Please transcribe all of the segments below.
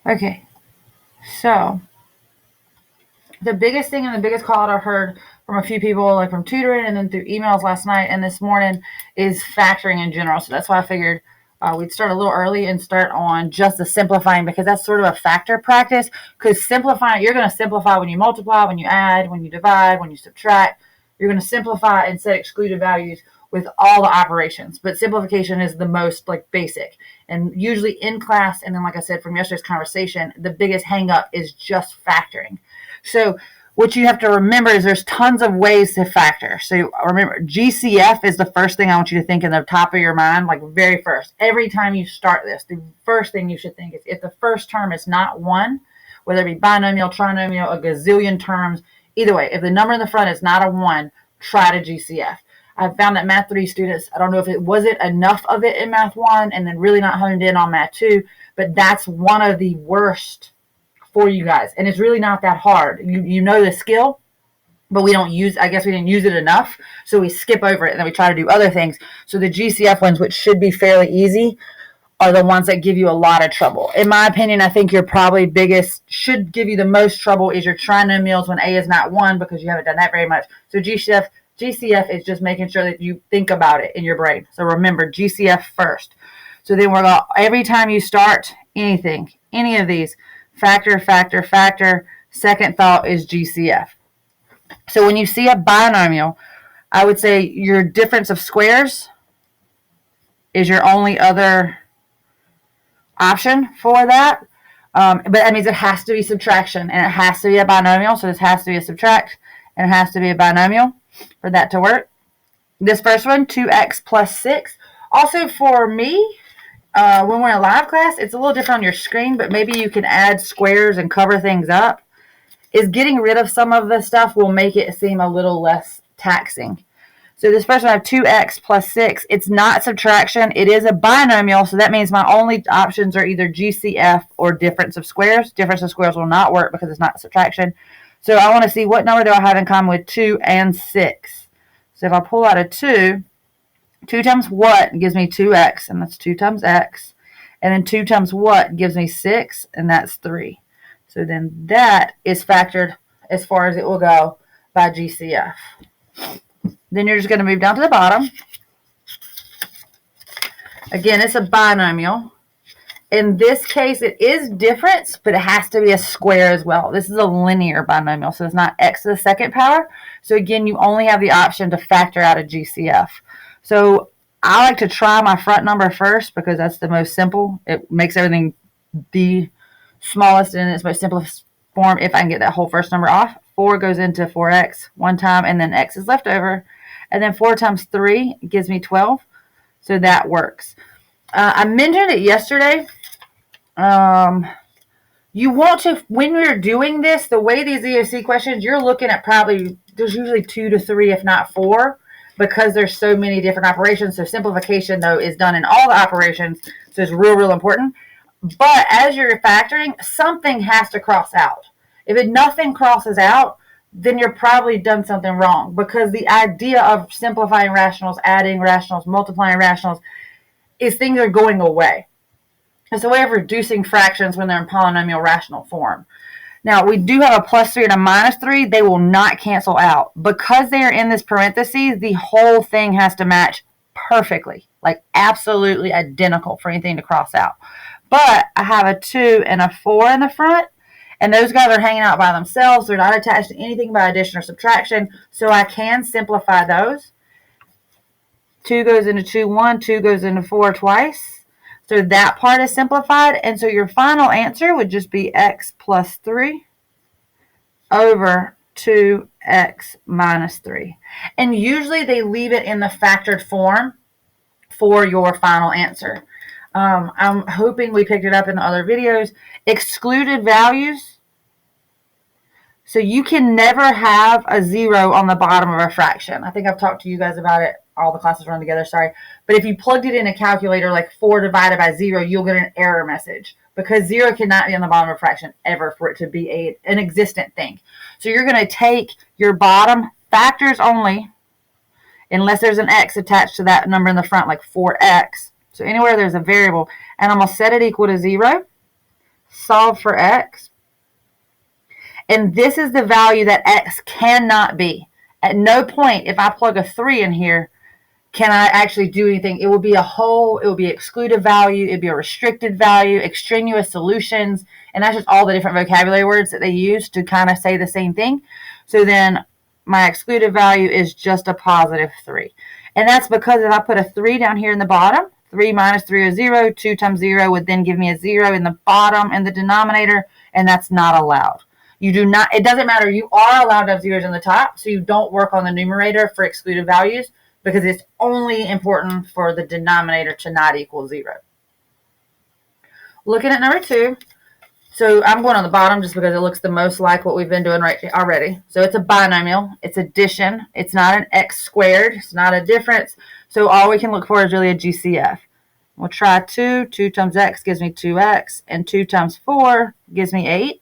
Okay, so the biggest thing and the biggest call out I've heard from a few people, like from tutoring and then through emails last night and this morning, is factoring in general. So that's why I figured we'd start a little early and start on just the simplifying, because that's sort of a factor practice. Because simplifying, you're going to simplify when you multiply, when you add, when you divide, when you subtract. You're going to simplify and set excluded values with all the operations. But simplification is the most like basic. And usually in class, and then like I said from yesterday's conversation, the biggest hang up is just factoring. So what you have to remember is there's tons of ways to factor. So remember, GCF is the first thing I want you to think in the top of your mind, like very first. Every time you start this, the first thing you should think is if the first term is not 1, whether it be binomial, trinomial, a gazillion terms, either way, if the number in the front is not a 1, try to GCF. I've found that Math 3 students, I don't know if it wasn't enough of it in Math 1 and then really not honed in on Math 2, but that's one of the worst for you guys. And it's really not that hard. You know the skill, but we don't use, I guess we didn't use it enough. So we skip over it and then we try to do other things. So the GCF ones, which should be fairly easy, are the ones that give you a lot of trouble. In my opinion, I think your probably biggest, should give you the most trouble is your trinomials when A is not 1, because you haven't done that very much. So GCF is just making sure that you think about it in your brain. So remember, GCF first. So then we're going to, every time you start anything, any of these, factor, factor, factor, second thought is GCF. So when you see a binomial, I would say your difference of squares is your only other option for that. But that means it has to be subtraction, and it has to be a binomial. So this has to be a subtract, and it has to be a binomial for that to work. This first one, 2x plus 6. Also for me, when we're in a live class, it's a little different on your screen, but maybe you can add squares and cover things up. Is getting rid of some of the stuff will make it seem a little less taxing. So this first one, I have 2x plus 6. It's not subtraction. It is a binomial, so that means my only options are either GCF or difference of squares. Difference of squares will not work because it's not subtraction. So I want to see what number do I have in common with 2 and 6. So if I pull out a 2, 2 times what gives me 2x, and that's 2 times x. And then 2 times what gives me 6, and that's 3. So then that is factored as far as it will go by GCF. Then you're just going to move down to the bottom. Again, it's a binomial. In this case, it is difference, but it has to be a square as well. This is a linear binomial, so it's not x to the second power. So again, you only have the option to factor out a GCF. So I like to try my front number first because that's the most simple. It makes everything the smallest in its most simplest form if I can get that whole first number off. 4 goes into 4x one time, and then x is left over. And then 4 times 3 gives me 12. So that works. I mentioned it yesterday. You want to, when you're doing this, the way these EOC questions, you're looking at probably, there's usually 2 to 3, if not 4, because there's so many different operations. So simplification, though, is done in all the operations. So it's real, real important. But as you're factoring, something has to cross out. If nothing crosses out, then you're probably done something wrong, because the idea of simplifying rationals, adding rationals, multiplying rationals, is things are going away. It's a way of reducing fractions when they're in polynomial rational form. Now, we do have a plus 3 and a minus 3. They will not cancel out. Because they are in this parentheses, the whole thing has to match perfectly, like absolutely identical for anything to cross out. But I have a 2 and a 4 in the front, and those guys are hanging out by themselves. They're not attached to anything by addition or subtraction, so I can simplify those. 2 goes into 2 once, 2 goes into 4 twice. So that part is simplified, and so your final answer would just be x plus 3 over 2x minus 3. And usually they leave it in the factored form for your final answer. I'm hoping we picked it up in the other videos. Excluded values. So you can never have a 0 on the bottom of a fraction. I think I've talked to you guys about it. All the classes run together, sorry. But if you plugged it in a calculator, like 4 divided by 0, you'll get an error message, because 0 cannot be on the bottom of a fraction ever for it to be an existent thing. So you're going to take your bottom factors only, unless there's an x attached to that number in the front, like 4x. So anywhere there's a variable, and I'm going to set it equal to 0. solve for x. And this is the value that x cannot be. At no point, if I plug a 3 in here, can I actually do anything. It will be it will be excluded value, it would be a restricted value, extraneous solutions, and that's just all the different vocabulary words that they use to kind of say the same thing. So then my excluded value is just a positive 3. And that's because if I put a 3 down here in the bottom, 3 minus 3 is 0, 2 times 0 would then give me a 0 in the bottom in the denominator, and that's not allowed. You do not, it doesn't matter, you are allowed to have zeros in the top, so you don't work on the numerator for excluded values, because it's only important for the denominator to not equal 0. Looking at number 2, so I'm going on the bottom just because it looks the most like what we've been doing right already. So it's a binomial, it's addition, it's not an x squared, it's not a difference, so all we can look for is really a GCF. We'll try 2 times x gives me 2x, and 2 times 4 gives me 8.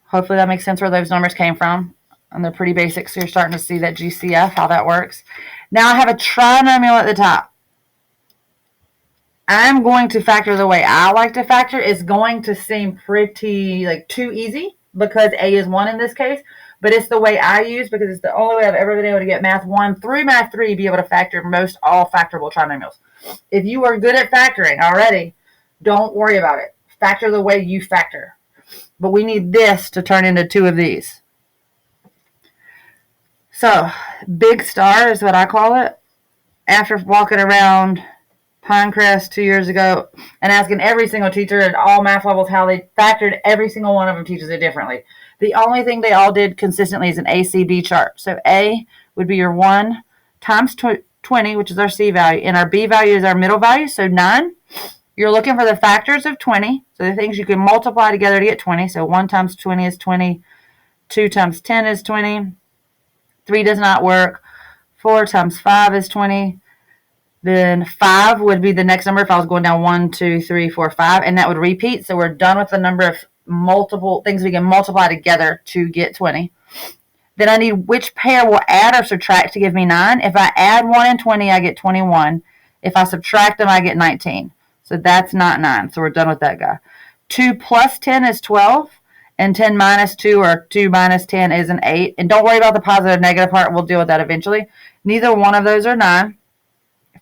Hopefully that makes sense where those numbers came from. And they're pretty basic, so you're starting to see that GCF, how that works. Now I have a trinomial at the top. I'm going to factor the way I like to factor. It's going to seem pretty too easy because A is 1 in this case, but it's the way I use because it's the only way I've ever been able to get math 1 through math 3 be able to factor most all factorable trinomials. If you are good at factoring already, don't worry about it. Factor the way you factor. But we need this to turn into 2 of these. So, big star is what I call it. After walking around Pinecrest 2 years ago and asking every single teacher at all math levels how they factored, every single one of them teaches it differently. The only thing they all did consistently is an ACB chart. So A would be your 1 times 20, which is our C value, and our B value is our middle value, so 9. You're looking for the factors of 20, so the things you can multiply together to get 20. So 1 times 20 is 20, 2 times 10 is 20, 3 does not work. 4 times 5 is 20. Then 5 would be the next number if I was going down 1, 2, 3, 4, 5, and that would repeat. So we're done with the number of multiple things we can multiply together to get 20. Then I need which pair will add or subtract to give me 9. If I add 1 and 20, I get 21. If I subtract them, I get 19. So that's not 9. So we're done with that guy. 2 plus 10 is 12. And 10 minus 2 or 2 minus 10 is an 8. And don't worry about the positive negative part. We'll deal with that eventually. Neither one of those are 9.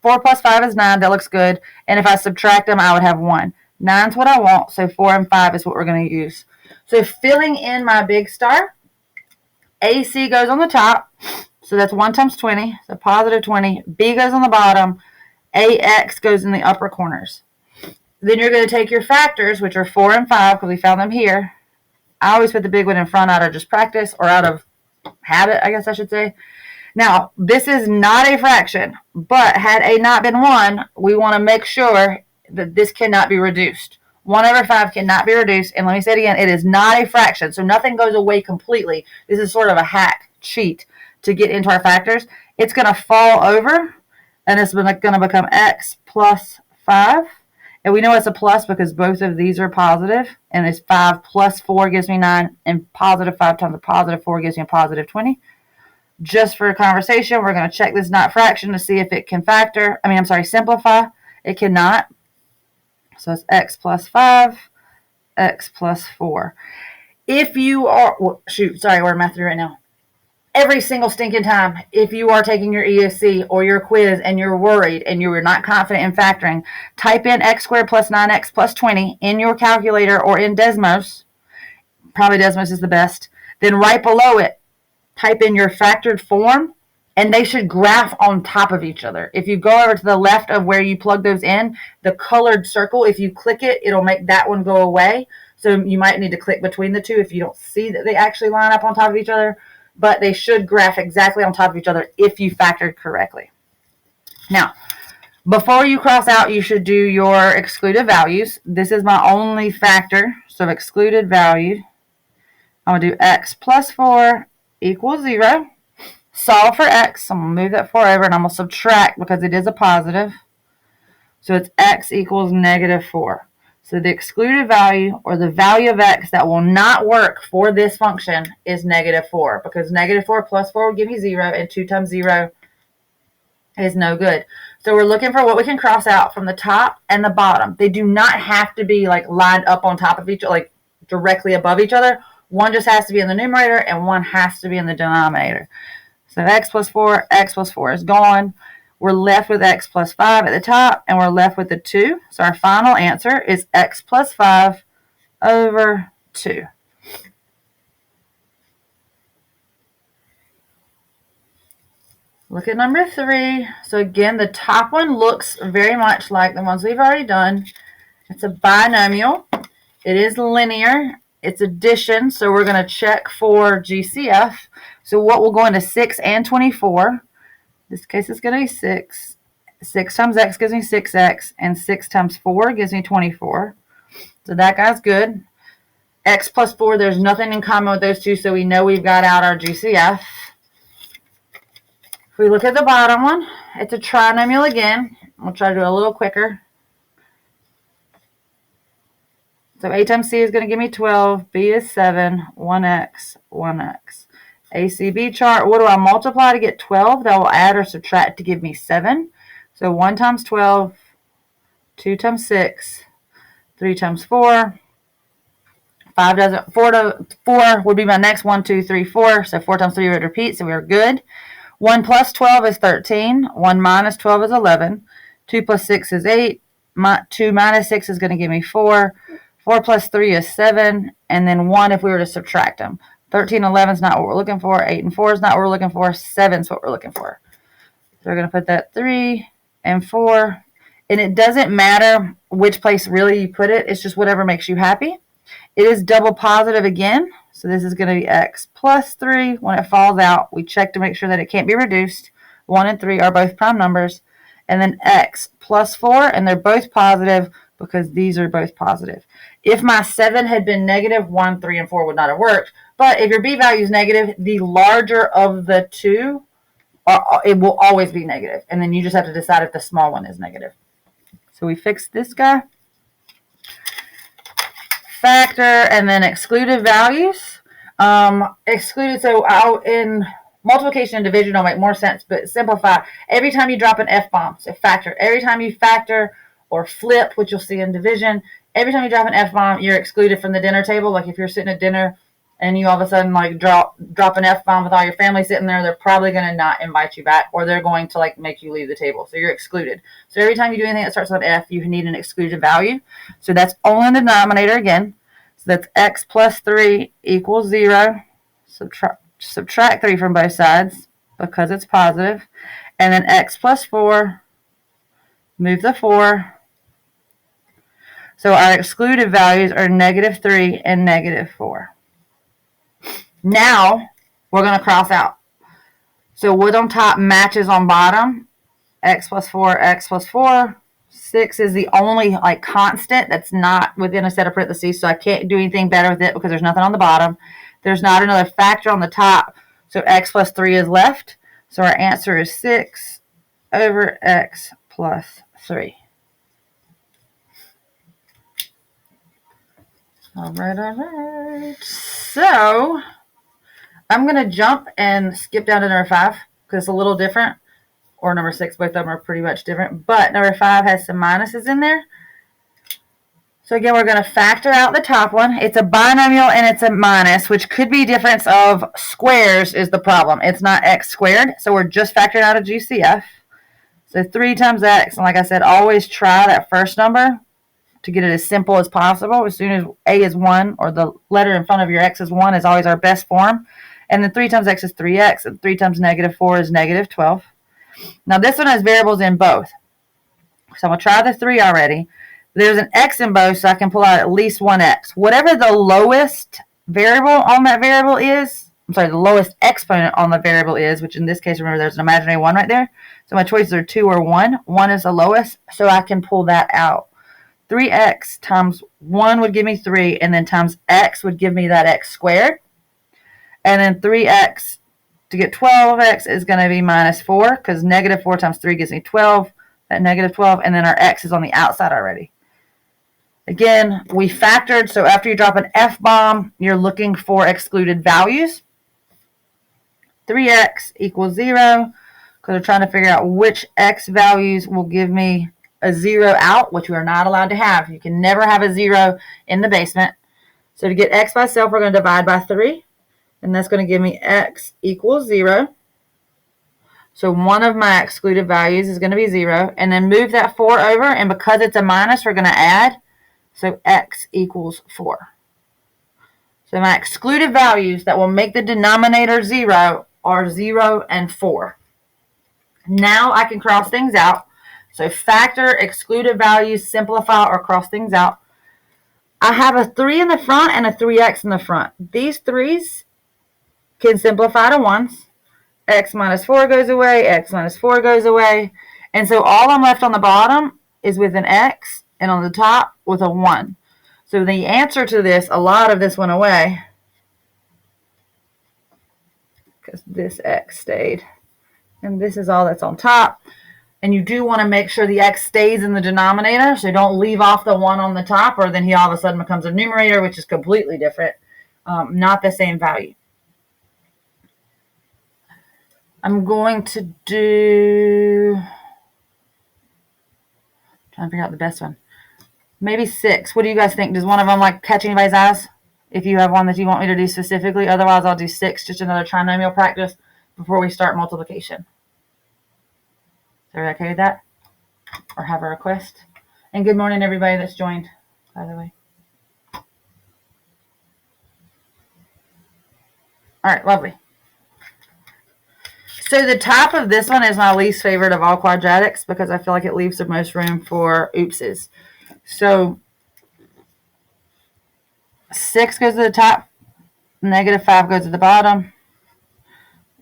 4 plus 5 is 9. That looks good. And if I subtract them, I would have 1. 9 is what I want. So 4 and 5 is what we're going to use. So filling in my big star, AC goes on the top. So that's 1 times 20. So positive 20. B goes on the bottom. AX goes in the upper corners. Then you're going to take your factors, which are 4 and 5, because we found them here. I always put the big one in front out of just practice or out of habit, I guess I should say. Now, this is not a fraction, but had A not been 1, we want to make sure that this cannot be reduced. 1 over 5 cannot be reduced. And let me say it again, it is not a fraction, so nothing goes away completely. This is sort of a hack cheat to get into our factors. It's going to fall over, and it's going to become x plus 5. And we know it's a plus because both of these are positive. And it's 5 plus 4 gives me 9. And positive 5 times a positive 4 gives me a positive 20. Just for conversation, we're going to check this not fraction to see if it can simplify. It cannot. So it's x plus 5, x plus 4. If you are, we're in math 3 right now. Every single stinking time, if you are taking your ESC or your quiz and you're worried and you're not confident in factoring, type in x squared plus 9x plus 20 in your calculator or in Desmos. Probably Desmos is the best. Then right below it, type in your factored form, and they should graph on top of each other. If you go over to the left of where you plug those in, the colored circle, if you click it, it'll make that one go away. So you might need to click between the two if you don't see that they actually line up on top of each other. But they should graph exactly on top of each other if you factored correctly. Now, before you cross out, you should do your excluded values. This is my only factor, so excluded value. I'm going to do x plus 4 equals 0. Solve for x. I'm going to move that 4 over, and I'm going to subtract because it is a positive. So it's x equals negative 4. So the excluded value, or the value of x that will not work for this function, is negative 4. Because negative 4 plus 4 will give me 0, and 2 times 0 is no good. So we're looking for what we can cross out from the top and the bottom. They do not have to be like lined up on top of each other, like directly above each other. One just has to be in the numerator and one has to be in the denominator. So x plus 4 is gone. We're left with x plus 5 at the top, and we're left with the 2. So our final answer is x plus 5 over 2. Look at number 3. So again, the top one looks very much like the ones we've already done. It's a binomial. It is linear. It's addition, so we're going to check for GCF. So what will go into 6 and 24? This case is going to be 6. 6 times x gives me 6x, and 6 times 4 gives me 24. So that guy's good. X plus 4, there's nothing in common with those two, so we know we've got out our GCF. If we look at the bottom one, it's a trinomial again. We'll try to do it a little quicker. So a times c is going to give me 12, b is 7, 1x, 1x. ACB chart, what do I multiply to get 12? That will add or subtract to give me 7. So 1 times 12, 2 times 6, 3 times 4. 5 doesn't, 4 would be my next 1, 2, 3, 4. So 4 times 3 would repeat, so we're good. 1 plus 12 is 13. 1 minus 12 is 11. 2 plus 6 is 8. 2 minus 6 is going to give me 4. 4 plus 3 is 7. And then 1 if we were to subtract them. 13 and 11 is not what we're looking for. 8 and 4 is not what we're looking for. 7 is what we're looking for. So we're going to put that 3 and 4. And it doesn't matter which place really you put it. It's just whatever makes you happy. It is double positive again. So this is going to be x plus 3. When it falls out, we check to make sure that it can't be reduced. 1 and 3 are both prime numbers. And then x plus 4, and they're both positive because these are both positive. If my 7 had been negative, 1, 3, and 4 would not have worked. But if your b value is negative, the larger of the two, it will always be negative. And then you just have to decide if the small one is negative. So we fixed this guy. Factor and then excluded values. Excluded, so in multiplication and division will make more sense, but simplify. Every time you drop an F-bomb, so factor. Every time you factor or flip, which you'll see in division, every time you drop an F-bomb, you're excluded from the dinner table. Like if you're sitting at dinner and you all of a sudden like drop an F-bomb with all your family sitting there, they're probably going to not invite you back, or they're going to like make you leave the table. So you're excluded. So every time you do anything that starts with F, you need an excluded value. So that's only in the denominator again. So that's x plus 3 equals 0. Subtract 3 from both sides because it's positive. And then x plus 4, move the 4. So our excluded values are negative 3 and negative 4. Now we're going to cross out. So wood on top matches on bottom. X plus 4, x plus 4. 6 is the only like constant that's not within a set of parentheses, so I can't do anything better with it because there's nothing on the bottom. There's not another factor on the top, so x plus 3 is left. So our answer is 6 over x plus 3. All right. So I'm going to jump and skip down to number 5 because it's a little different. Or number 6, both of them are pretty much different. But number 5 has some minuses in there. So again, we're going to factor out the top one. It's a binomial and it's a minus, which could be difference of squares is the problem. It's not x squared, so we're just factoring out a GCF. So 3 times x, and like I said, always try that first number to get it as simple as possible. As soon as a is 1, or the letter in front of your x is 1, is always our best form. And then 3 times x is 3x, and 3 times negative 4 is negative 12. Now this one has variables in both. So I'm going to try the 3 already. There's an x in both, so I can pull out at least one x. Whatever the lowest variable on that variable is, the lowest exponent on the variable is, which in this case, remember, there's an imaginary 1 right there. So my choices are 2 or 1. 1 is the lowest, so I can pull that out. 3x times 1 would give me 3, and then times x would give me that x squared. And then 3x to get 12x is going to be minus 4, because negative 4 times 3 gives me 12, that negative 12, and then our x is on the outside already. Again, we factored, so after you drop an F-bomb, you're looking for excluded values. 3x equals 0, because we're trying to figure out which x values will give me a 0 out, which we are not allowed to have. You can never have a 0 in the basement. So to get x by itself, we're going to divide by 3, and that's going to give me x equals 0. So one of my excluded values is going to be 0, and then move that 4 over, and because it's a minus, we're going to add. So x equals 4. So my excluded values that will make the denominator 0 are 0 and 4. Now I can cross things out. So factor, excluded values, simplify, or cross things out. I have a 3 in the front and a 3x in the front. These 3's can simplify to 1s. X minus 4 goes away, x minus 4 goes away. And so all I'm left on the bottom is with an x, and on the top with a 1. So the answer to this, a lot of this went away because this x stayed. And this is all that's on top. And you do want to make sure the x stays in the denominator, so don't leave off the 1 on the top, or then he all of a sudden becomes a numerator, which is completely different. Not the same value. I'm going to do, trying to figure out the best one. Maybe 6. What do you guys think? Does one of them like catch anybody's eyes? If you have one that you want me to do specifically. Otherwise, I'll do 6, just another trinomial practice before we start multiplication. Is everybody okay with that? Or have a request? And good morning, everybody that's joined, by the way. All right, lovely. So the top of this one is my least favorite of all quadratics because I feel like it leaves the most room for oopses. So 6 goes to the top, negative 5 goes to the bottom,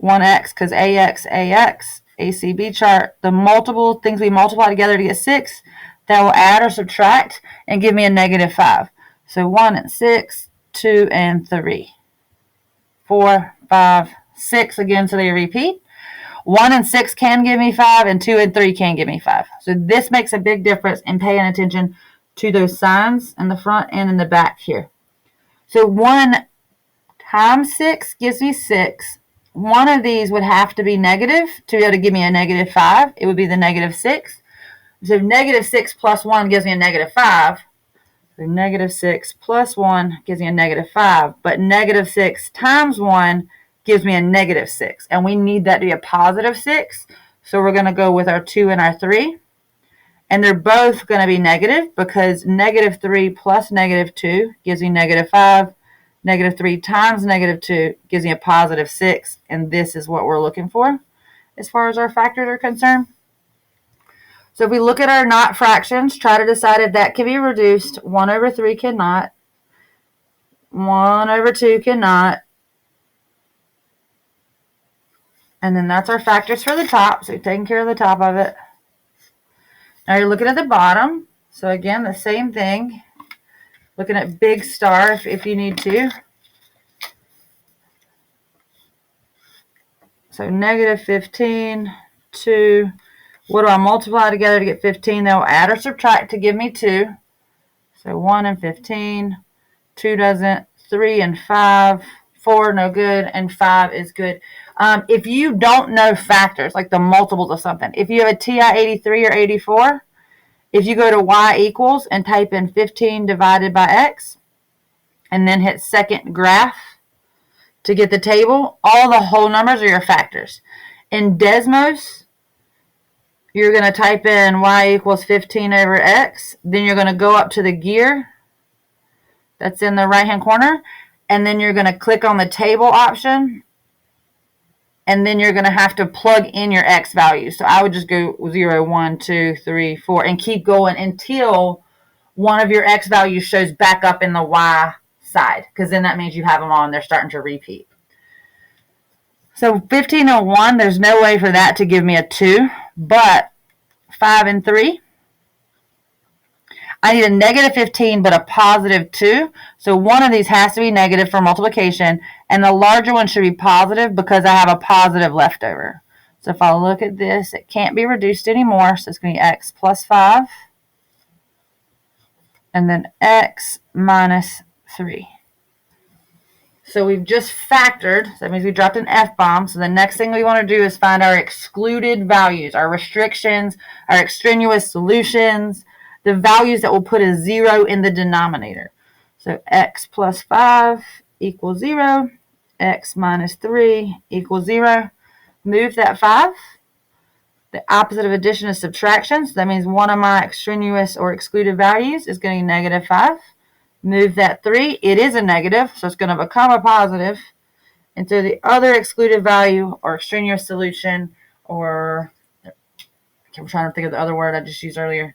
1x because ax, ACB chart, the multiple things we multiply together to get 6, that will add or subtract and give me a negative 5. So 1 and 6, 2 and 3, 4, 5, 6 again, so they repeat. 1 and 6 can give me 5, and 2 and 3 can give me 5. So this makes a big difference in paying attention to those signs in the front and in the back here. So 1 times 6 gives me 6. One of these would have to be negative to be able to give me a negative 5. It would be the negative 6. So negative 6 plus 1 gives me a negative 5. So negative 6 plus 1 gives me a negative 5. But negative 6 times 1 gives me a negative 6. And we need that to be a positive 6. So we're going to go with our 2 and our 3. And they're both going to be negative because negative 3 plus negative 2 gives me negative 5. Negative 3 times negative 2 gives me a positive 6. And this is what we're looking for as far as our factors are concerned. So if we look at our not fractions, try to decide if that can be reduced. 1 over 3 cannot. 1 over 2 cannot. And then that's our factors for the top. So we've taken care of the top of it. Now you're looking at the bottom. So again, the same thing. Looking at big star if you need to. So negative 15, 2. What do I multiply together to get 15? They'll add or subtract to give me 2. So 1 and 15. 2 doesn't. 3 and 5. 4, no good. And 5 is good. If you don't know factors, like the multiples of something, if you have a TI 83 or 84, if you go to y equals and type in 15 divided by x, and then hit second graph to get the table, all the whole numbers are your factors. In Desmos, you're going to type in y equals 15 over x. Then you're going to go up to the gear that's in the right-hand corner, and then you're going to click on the table option, and then you're going to have to plug in your x values. So I would just go 0, 1, 2, 3, 4, and keep going until one of your x values shows back up in the y side, because then that means you have them all and they're starting to repeat. So 1501, there's no way for that to give me a 2, but 5 and 3. I need a negative 15, but a positive 2. So one of these has to be negative for multiplication, and the larger one should be positive because I have a positive left over. So if I look at this, it can't be reduced anymore, so it's going to be x plus 5, and then x minus 3. So we've just factored. So that means we dropped an F-bomb. So the next thing we want to do is find our excluded values, our restrictions, our extraneous solutions, the values that will put a 0 in the denominator. So x plus 5 equals 0. X minus 3 equals 0. Move that 5. The opposite of addition is subtraction. So that means one of my extraneous or excluded values is going to be negative 5. Move that 3. It is a negative, so it's going to become a positive. And so the other excluded value or extraneous solution, or I'm trying to think of the other word I just used earlier,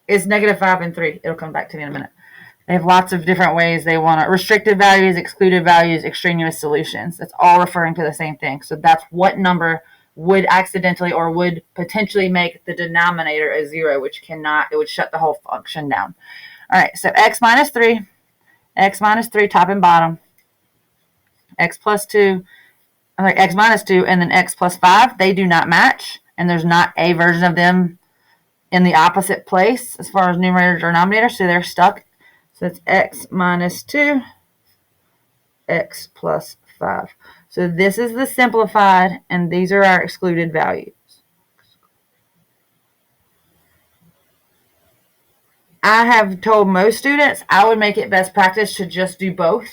is negative 5 and 3. It'll come back to me in a minute. They have lots of different ways they want to. Restricted values, excluded values, extraneous solutions. That's all referring to the same thing. So that's what number would accidentally or would potentially make the denominator a 0, which cannot, it would shut the whole function down. All right, so x minus 3, top and bottom, x minus 2, and then x plus 5, they do not match, and there's not a version of them in the opposite place as far as numerator or denominator, so they're stuck. So it's x minus 2, x plus 5. So this is the simplified, and these are our excluded values. I have told most students I would make it best practice to just do both,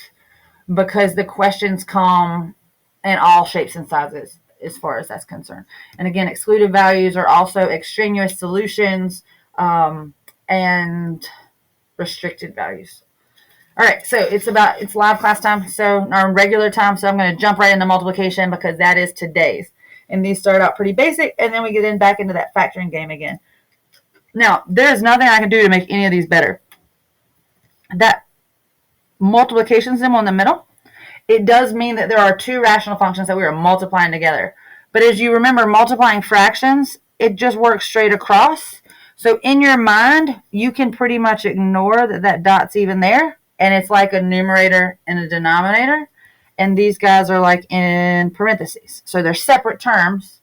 because the questions come in all shapes and sizes as far as that's concerned. And again, excluded values are also extraneous solutions and restricted values. All right, so it's live class time, so our regular time, so I'm going to jump right into multiplication because that is today's. And these start out pretty basic, and then we get back into that factoring game again. Now, there's nothing I can do to make any of these better. That multiplication symbol in the middle, it does mean that there are two rational functions that we are multiplying together. But as you remember, multiplying fractions, it just works straight across. So in your mind, you can pretty much ignore that dot's even there. And it's like a numerator and a denominator. And these guys are like in parentheses. So they're separate terms.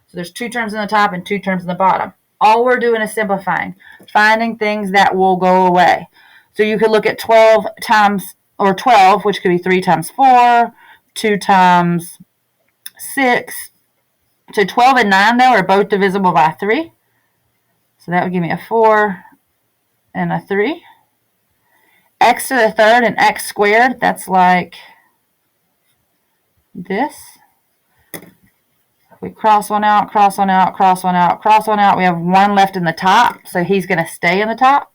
So there's two terms in the top and two terms in the bottom. All we're doing is simplifying, finding things that will go away. So you could look at 12 times, or 12, which could be 3 times 4, 2 times 6. So 12 and 9, though, are both divisible by 3. So that would give me a 4 and a 3. X to the third and x squared, that's like this. We cross one out, cross one out, cross one out, cross one out. We have 1 left in the top, so he's going to stay in the top.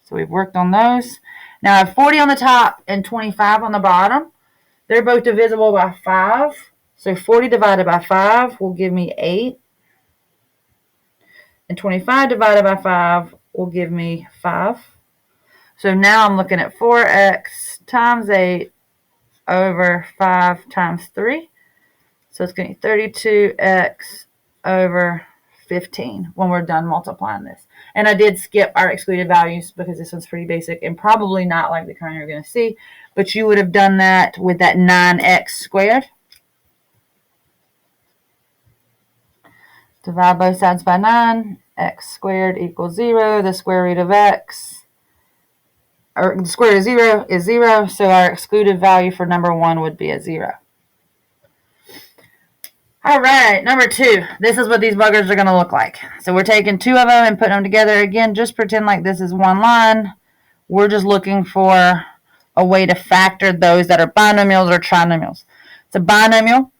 So we've worked on those. Now I have 40 on the top and 25 on the bottom. They're both divisible by 5. So 40 divided by 5 will give me 8. And 25 divided by 5 will give me 5. So now I'm looking at 4x times 8 over 5 times 3. So it's going to be 32x over 15 when we're done multiplying this. And I did skip our excluded values because this one's pretty basic and probably not like the kind you're going to see. But you would have done that with that 9x squared. Divide both sides by 9. X squared equals 0. The square root of x, or the square root of 0 is 0. So our excluded value for number 1 would be a 0. All right, number 2. This is what these buggers are going to look like. So we're taking 2 of them and putting them together. Again, just pretend like this is one line. We're just looking for a way to factor those that are binomials or trinomials. It's a binomial.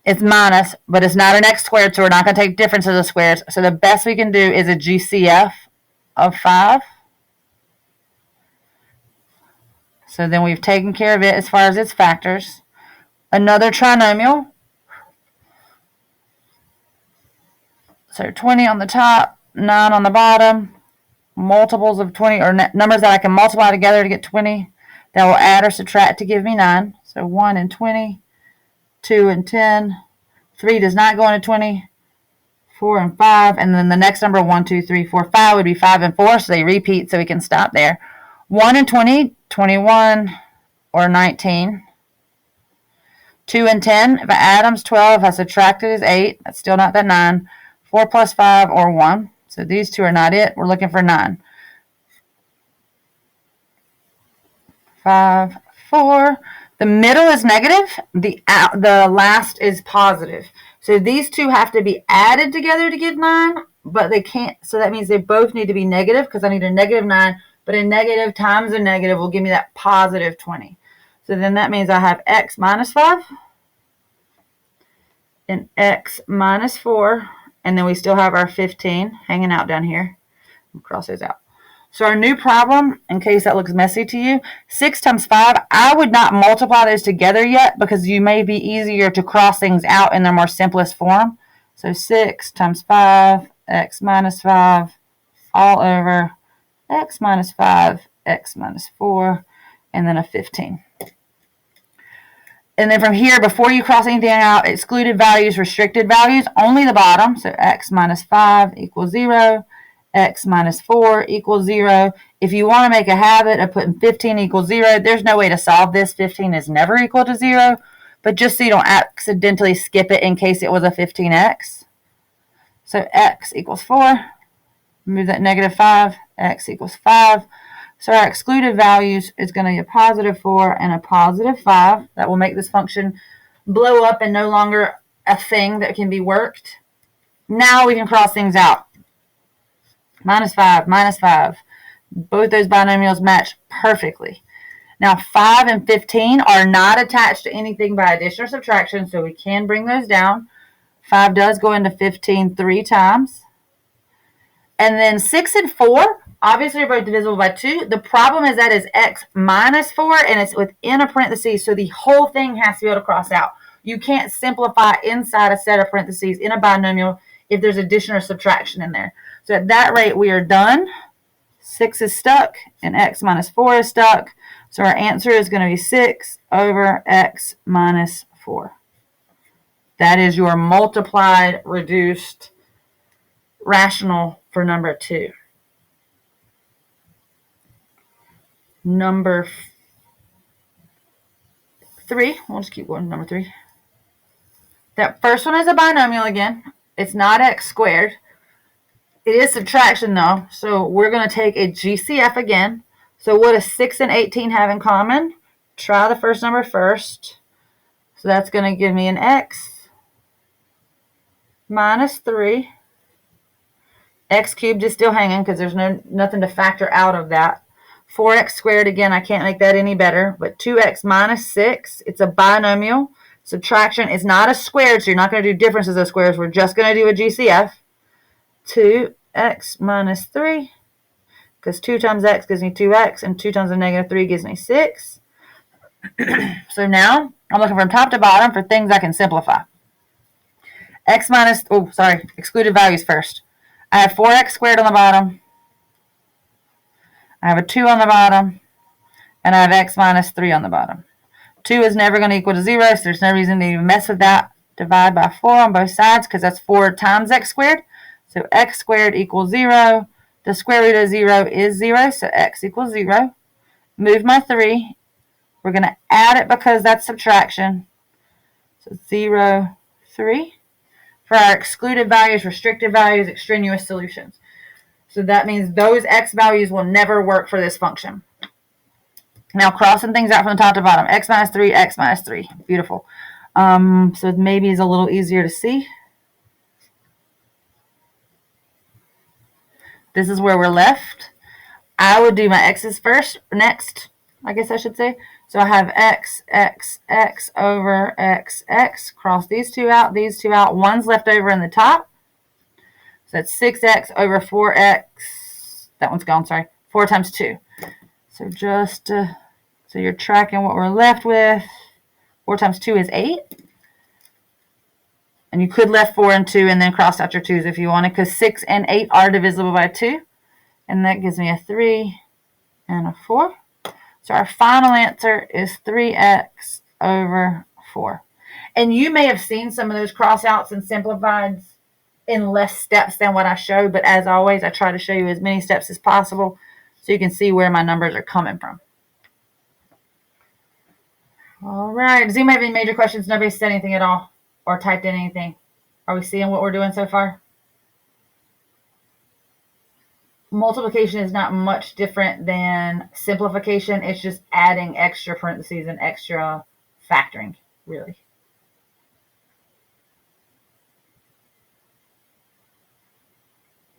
It's minus, but it's not an x squared, so we're not going to take differences of squares. So the best we can do is a GCF of 5. So then we've taken care of it as far as its factors. Another trinomial. So 20 on the top, 9 on the bottom. Multiples of 20, or numbers that I can multiply together to get 20. That will add or subtract to give me 9. So 1 and 20, 2 and 10. 3 does not go into 20. 4 and 5. And then the next number, 1, 2, 3, 4, 5, would be 5 and 4. So they repeat, so we can stop there. 1 and 20, 21 or 19. 2 and 10, if I add them, is 12. If I subtract it, is 8. That's still not that 9. 4 plus 5 or 1. So these two are not it. We're looking for 9. 5, 4. The middle is negative. The last is positive. So these two have to be added together to give 9, but they can't. So that means they both need to be negative because I need a negative 9. But a negative times a negative will give me that positive 20. So then that means I have x minus 5 and x minus 4. And then we still have our 15 hanging out down here. I'll cross those out. So our new problem, in case that looks messy to you, 6 times 5, I would not multiply those together yet because you may be easier to cross things out in their more simplest form. So 6 times 5, x minus 5, all over x minus 5, x minus 4, and then a 15. And then from here, before you cross anything out, excluded values, restricted values, only the bottom. So x minus 5 equals 0. X minus 4 equals 0. If you want to make a habit of putting 15 equals 0, there's no way to solve this. 15 is never equal to 0. But just so you don't accidentally skip it in case it was a 15x. So x equals 4. Move that negative 5. X equals 5. So our excluded values is going to be a positive 4 and a positive 5. That will make this function blow up and no longer a thing that can be worked. Now we can cross things out. Minus 5, minus 5. Both those binomials match perfectly. Now 5 and 15 are not attached to anything by addition or subtraction, so we can bring those down. 5 does go into 15 3 times. And then 6 and 4, obviously are both divisible by 2. The problem is that is x minus 4, and it's within a parenthesis, so the whole thing has to be able to cross out. You can't simplify inside a set of parentheses in a binomial if there's addition or subtraction in there. So at that rate, we are done. 6 is stuck, and x minus 4 is stuck. So our answer is going to be 6 over x minus 4. That is your multiplied, reduced, rational for number 2. Number 3, we'll just keep going, number 3. That first one is a binomial again. It's not x squared. It is subtraction though, so we're going to take a GCF again. So what does 6 and 18 have in common? Try the first number first. So that's going to give me an x minus 3. X cubed is still hanging because there's nothing to factor out of that. 4x squared, again, I can't make that any better. But 2x minus 6, it's a binomial. Subtraction is not a squared, so you're not going to do differences of squares. We're just going to do a GCF. 2x minus 3, because 2 times x gives me 2x, and 2 times a negative 3 gives me 6. So now, I'm looking from top to bottom for things I can simplify. X minus, excluded values first. I have 4x squared on the bottom. I have a 2 on the bottom. And I have x minus 3 on the bottom. 2 is never going to equal to 0, so there's no reason to even mess with that. Divide by 4 on both sides, because that's 4 times x squared. So x squared equals 0. The square root of 0 is 0, so x equals 0. Move my 3. We're going to add it because that's subtraction. So 0, 3. For our excluded values, restricted values, extraneous solutions. So that means those x values will never work for this function. Now crossing things out from the top to bottom. X minus 3, x minus 3. Beautiful. So maybe it's a little easier to see. This is where we're left. I would do my x's first, next, I guess I should say. So I have x, x, x over x, x. Cross these two out, these two out. One's left over in the top. So that's 6x over 4x. That one's gone, sorry. 4 times 2. So just, so you're tracking what we're left with. 4 times 2 is 8. And you could left 4 and 2 and then cross out your 2's if you wanted, because 6 and 8 are divisible by 2. And that gives me a 3 and a 4. So our final answer is 3x over 4. And you may have seen some of those crossouts and simplifieds in less steps than what I showed, but as always, I try to show you as many steps as possible so you can see where my numbers are coming from. All right. Does anybody have any major questions? Nobody said anything at all or typed in anything? Are we seeing what we're doing so far? multiplication is not much different than simplification. It's just adding extra parentheses and extra factoring, really.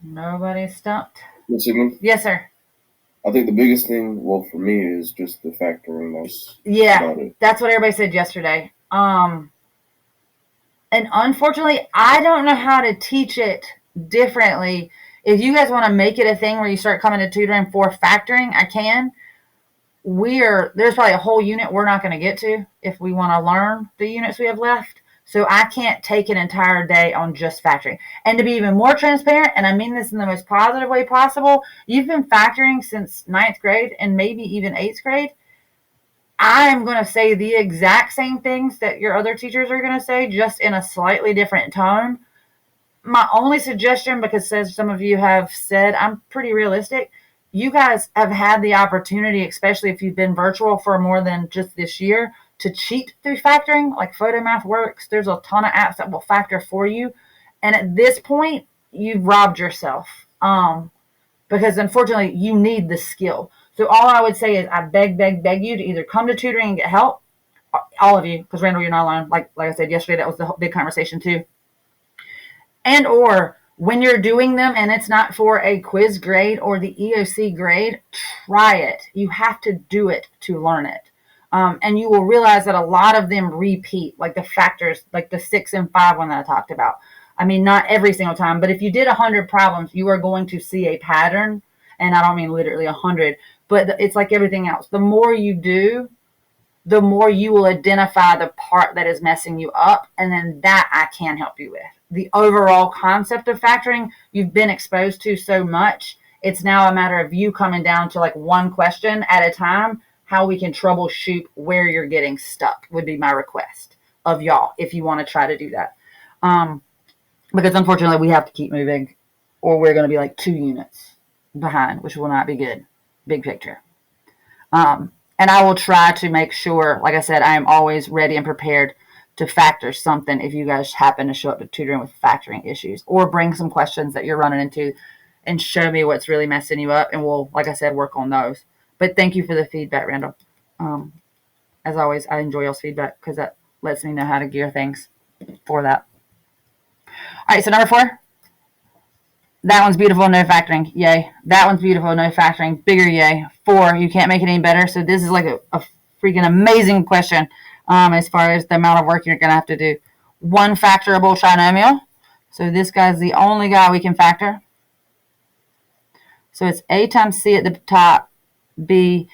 Nobody stumped? Yes, sir. I think the biggest thing, well, for me, is just the factoring. That's what everybody said yesterday. And unfortunately, I don't know how to teach it differently. If you guys want to make it a thing where you start coming to tutoring for factoring, I can. There's probably a whole unit we're not going to get to if we want to learn the units we have left. So I can't take an entire day on just factoring. And to be even more transparent, and I mean this in the most positive way possible, you've been factoring since 9th grade and maybe even 8th grade. I am going to say the exact same things that your other teachers are going to say, just in a slightly different tone. My only suggestion, because as some of you have said, I'm pretty realistic. You guys have had the opportunity, especially if you've been virtual for more than just this year, to cheat through factoring, like Photomath Works. There's a ton of apps that will factor for you. And at this point, you've robbed yourself. Because unfortunately, you need the skill. So all I would say is I beg you to either come to tutoring and get help. All of you, because Randall, you're not alone. Like I said yesterday, that was the big conversation too. And or when you're doing them and it's not for a quiz grade or the EOC grade, try it. You have to do it to learn it. And you will realize that a lot of them repeat, like the factors, like the 6 and 5 one that I talked about. I mean, not every single time, but if you did 100 problems, you are going to see a pattern. And I don't mean literally 100, but it's like everything else. The more you do, the more you will identify the part that is messing you up. And then that I can help you with. The overall concept of factoring, you've been exposed to so much. It's now a matter of you coming down to like one question at a time. How we can troubleshoot where you're getting stuck would be my request of y'all if you want to try to do that. Because unfortunately we have to keep moving or we're going to be like 2 units behind, which will not be good. Big picture. And I will try to make sure, like I said, I am always ready and prepared to factor something if you guys happen to show up to tutoring with factoring issues, or bring some questions that you're running into and show me what's really messing you up. And we'll, like I said, work on those. But thank you for the feedback, Randall. As always, I enjoy y'all's feedback because that lets me know how to gear things for that. All right, so number 4. That one's beautiful, no factoring. Yay. That one's beautiful, no factoring. Bigger yay. 4, you can't make it any better. So this is like a freaking amazing question as far as the amount of work you're going to have to do. 1 factorable trinomial. So this guy's the only guy we can factor. So it's A times C at the top, B.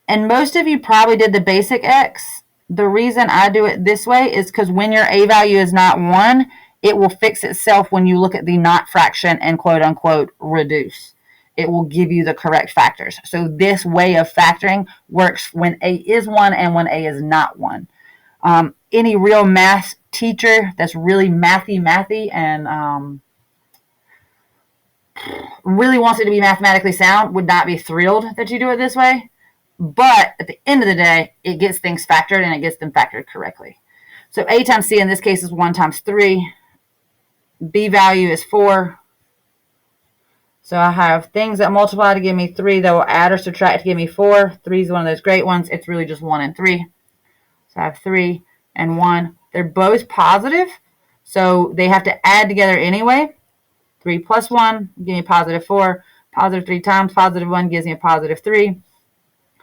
And most of you probably did the basic X. The reason I do it this way is because when your A value is not 1, it will fix itself when you look at the not fraction and quote unquote reduce. It will give you the correct factors. So this way of factoring works when A is 1 and when A is not 1. Any real math teacher that's really mathy and really wants it to be mathematically sound would not be thrilled that you do it this way. But at the end of the day, it gets things factored and it gets them factored correctly. So A times C in this case is 1 times 3. B value is 4. So I have things that multiply to give me 3 that will add or subtract to give me 4. 3 is one of those great ones. It's really just 1 and 3. So I have 3 and 1. They're both positive, so they have to add together anyway. 3 plus 1 give me positive 4. Positive 3 times positive 1 gives me a positive 3.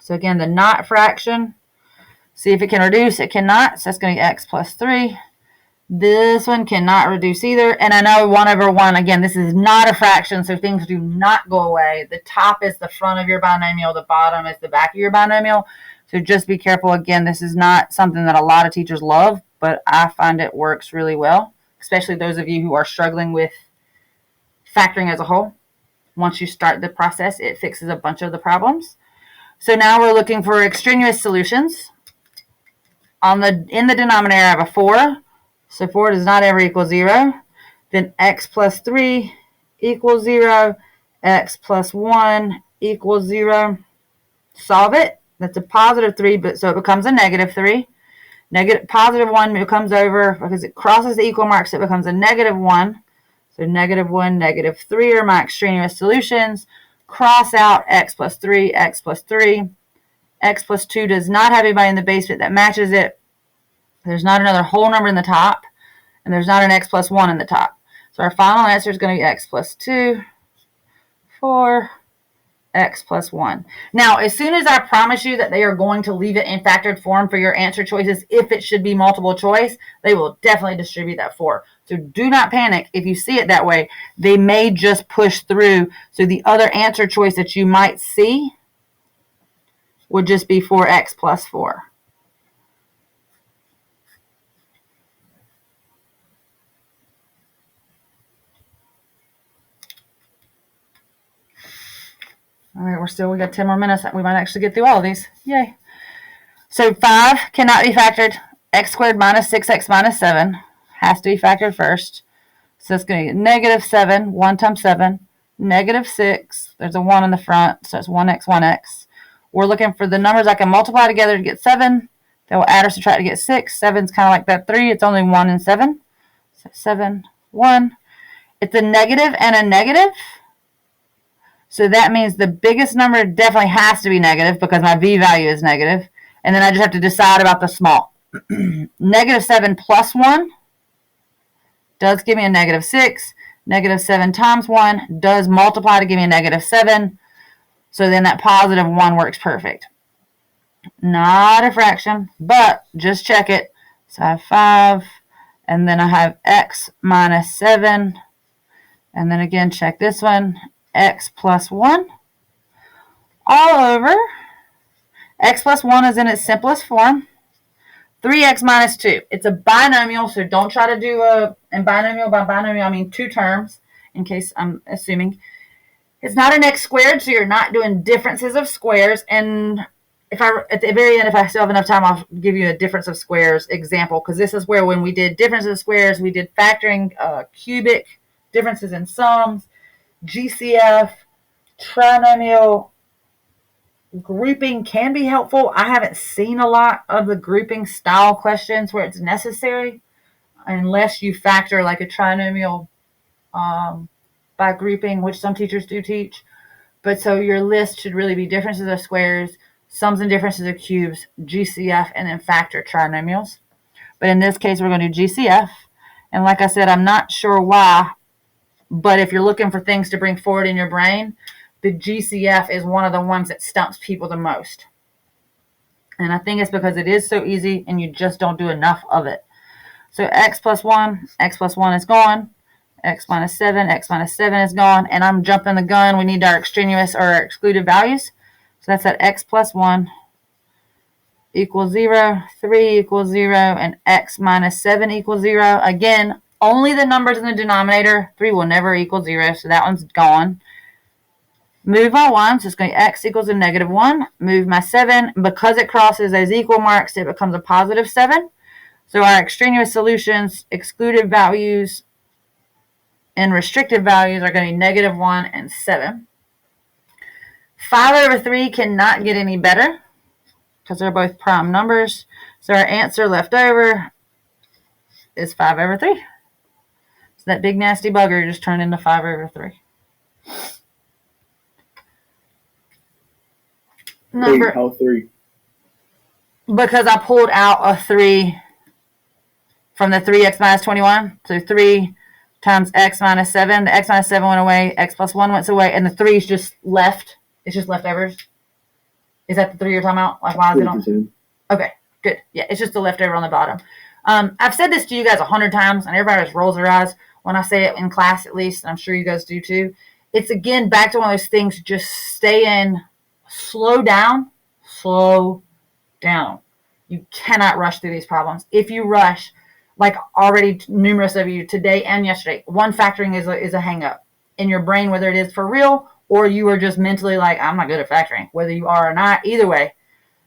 So again, the not fraction. See if it can reduce. It cannot. So that's going to be x plus 3. This one cannot reduce either. And I know 1 over 1, again, this is not a fraction, so things do not go away. The top is the front of your binomial. The bottom is the back of your binomial. So just be careful. Again, this is not something that a lot of teachers love, but I find it works really well, especially those of you who are struggling with factoring as a whole. Once you start the process, it fixes a bunch of the problems. So now we're looking for extraneous solutions. In the denominator, I have a 4. So 4 does not ever equal 0. Then x plus 3 equals 0. X plus 1 equals 0. Solve it. That's a positive 3, but so it becomes a negative 3. Positive 1 becomes over because it crosses the equal mark, so it becomes a negative 1. So negative 1, negative 3 are my extraneous solutions. cross out x plus 3, x plus 3. X plus 2 does not have anybody in the base bit that matches it. There's not another whole number in the top, and there's not an x plus 1 in the top. So our final answer is going to be x plus 2, 4, x plus 1. Now, as soon as I promise you that they are going to leave it in factored form for your answer choices, if it should be multiple choice, they will definitely distribute that 4. So do not panic if you see it that way. They may just push through. So the other answer choice that you might see would just be 4x plus 4. All right, we got 10 more minutes. We might actually get through all of these. Yay. So 5 cannot be factored. X squared minus 6x minus 7 has to be factored first. So it's going to get negative 7, 1 times 7, negative 6. There's a 1 in the front, so it's 1x, 1x. We're looking for the numbers I can multiply together to get 7. Then we'll add or subtract to get 6. 7's kind of like that 3. It's only 1 and 7. So 7, 1. It's a negative and a negative. So that means the biggest number definitely has to be negative because my v value is negative. And then I just have to decide about the small. Negative 7 plus 1 does give me a negative 6. Negative 7 times 1 does multiply to give me a negative 7. So then that positive 1 works perfect. Not a fraction, but just check it. So I have 5, and then I have x minus 7. And then again, check this one. X plus 1 all over. X plus 1 is in its simplest form. 3x minus 2. It's a binomial, so don't try to do and binomial. By binomial, I mean 2 terms, in case I'm assuming. It's not an x squared, so you're not doing differences of squares. And at the very end, if I still have enough time, I'll give you a difference of squares example, because this is where when we did differences of squares, we did factoring, cubic, differences in sums, GCF, trinomial. Grouping can be helpful. I haven't seen a lot of the grouping style questions where it's necessary unless you factor like a trinomial by grouping, which some teachers do teach. But so your list should really be differences of squares, sums and differences of cubes, GCF, and then factor trinomials. But in this case, we're going to do GCF. And like I said, I'm not sure why, but if you're looking for things to bring forward in your brain, the GCF is one of the ones that stumps people the most. And I think it's because it is so easy and you just don't do enough of it. So x plus 1 is gone. X minus 7 is gone. And I'm jumping the gun. We need our extraneous or our excluded values. So that's at x plus 1 equals 0, 3 equals 0, and x minus 7 equals 0. Again, only the numbers in the denominator. 3 will never equal 0, so that one's gone. Move my 1, so it's going to be x equals a negative 1. Move my 7. Because it crosses those equal marks, it becomes a positive 7. So our extraneous solutions, excluded values, and restricted values are going to be negative 1 and 7. 5 over 3 cannot get any better because they're both prime numbers. So our answer left over is 5 over 3. So that big nasty bugger just turned into 5 over 3. Wait, how 3? Because I pulled out a 3 from the 3x minus 21. So 3 times x minus 7. The x minus 7 went away. X plus 1 went away. And the 3 is just left. It's just leftovers. Is that the 3 you're talking about? Like, why is it on? Okay, good. Yeah, it's just the leftover on the bottom. I've said this to you guys 100 times, and everybody just rolls their eyes when I say it in class, at least. And I'm sure you guys do too. It's, again, back to one of those things. Just stay in. Slow down. Slow down. You cannot rush through these problems. If you rush, like already numerous of you today and yesterday, one factoring is a hang up in your brain, whether it is for real or you are just mentally like, I'm not good at factoring, whether you are or not. Either way,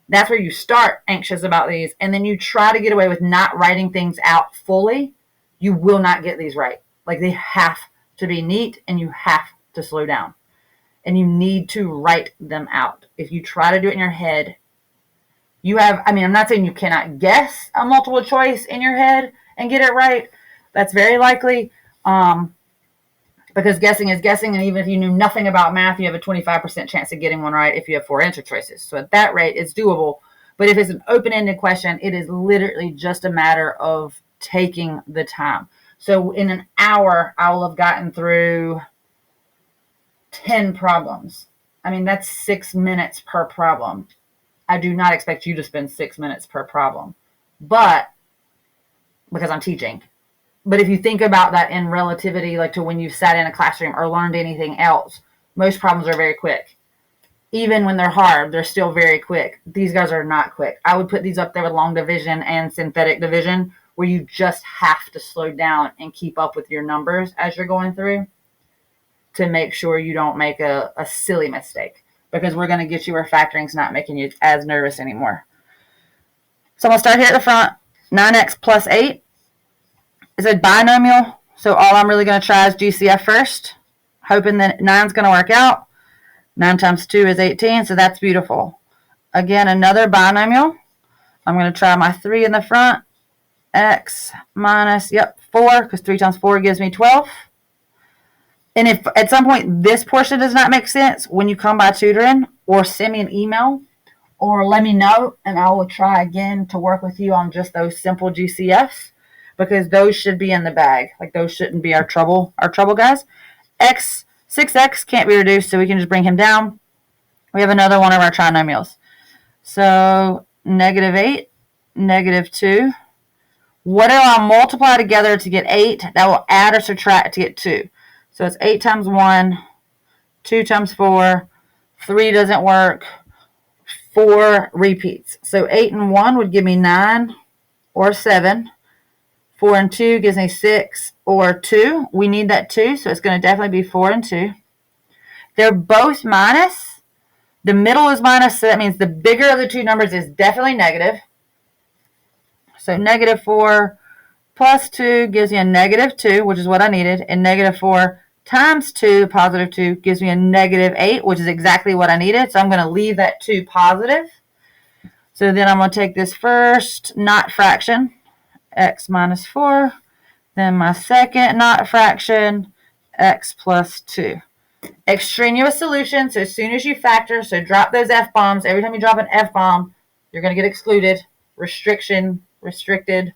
that's where you start anxious about these, and then you try to get away with not writing things out fully. You will not get these right. Like, they have to be neat, and you have to slow down, and you need to write them out. If you try to do it in your head, I'm not saying you cannot guess a multiple choice in your head and get it right. That's very likely. But because guessing is guessing, and even if you knew nothing about math, you have a 25% chance of getting one right if you have 4 answer choices. So at that rate, it's doable. But if it's an open-ended question, it is literally just a matter of taking the time. So in an hour, I will have gotten through 10 problems. I mean, that's 6 minutes per problem. I do not expect you to spend 6 minutes per problem, but because I'm teaching. But if you think about that in relativity, like to when you've sat in a classroom or learned anything else, most problems are very quick. Even when they're hard, they're still very quick. These guys are not quick. I would put these up there with long division and synthetic division, where you just have to slow down and keep up with your numbers as you're going through to make sure you don't make a silly mistake, because we're going to get you where factoring's not making you as nervous anymore. So I'm going to start here at the front. 9x plus 8 is a binomial, so all I'm really going to try is GCF first, hoping that 9's going to work out. 9 times 2 is 18, so that's beautiful. Again, another binomial. I'm going to try my 3 in the front. X minus, 4, because 3 times 4 gives me 12. And if at some point this portion does not make sense, when you come by tutoring, or send me an email, or let me know, and I will try again to work with you on just those simple GCFs, because those should be in the bag. Like, those shouldn't be our trouble guys. 6x can't be reduced, so we can just bring him down. We have another one of our trinomials. So -8, -2. What do I multiply together to get 8? That will add or subtract to get 2. So it's 8 times 1, 2 times 4, 3 doesn't work, 4 repeats. So 8 and 1 would give me 9 or 7. 4 and 2 gives me 6 or 2. We need that 2, so it's going to definitely be 4 and 2. They're both minus. The middle is minus, so that means the bigger of the two numbers is definitely negative. So -4 plus 2 gives me a -2, which is what I needed. And -4 times 2, positive 2, gives me a -8, which is exactly what I needed. So I'm going to leave that 2 positive. So then I'm going to take this first not fraction, x minus 4. Then my second not fraction, x plus 2. Extraneous solution. So as soon as you factor, so drop those F-bombs. Every time you drop an F-bomb, you're going to get excluded. Restriction, restricted.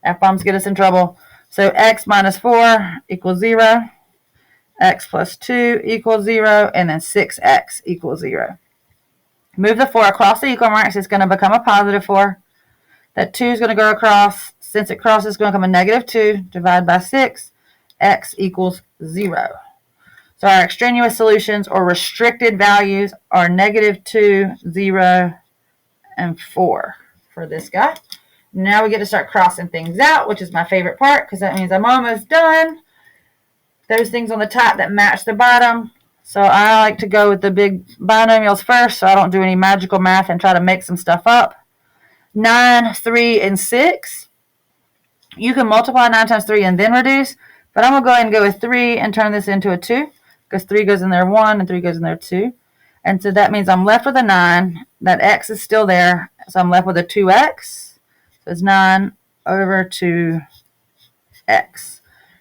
F-bombs get us in trouble. So x minus 4 equals 0. X plus 2 equals 0. And then 6x equals 0. Move the 4 across the equal marks. It's going to become a positive 4. That 2 is going to go across. Since it crosses, it's going to become a -2. Divide by 6. X equals 0. So our extraneous solutions, or restricted values, are -2, 0, and 4 for this guy. Now we get to start crossing things out, which is my favorite part, because that means I'm almost done. Those things on the top that match the bottom. So I like to go with the big binomials first, so I don't do any magical math and try to make some stuff up. 9, 3, and 6. You can multiply 9 times 3 and then reduce, but I'm going to go ahead and go with 3 and turn this into a 2, because 3 goes in there 1 and 3 goes in there 2. And so that means I'm left with a 9. That x is still there, so I'm left with a 2x. So it's 9 over 2x.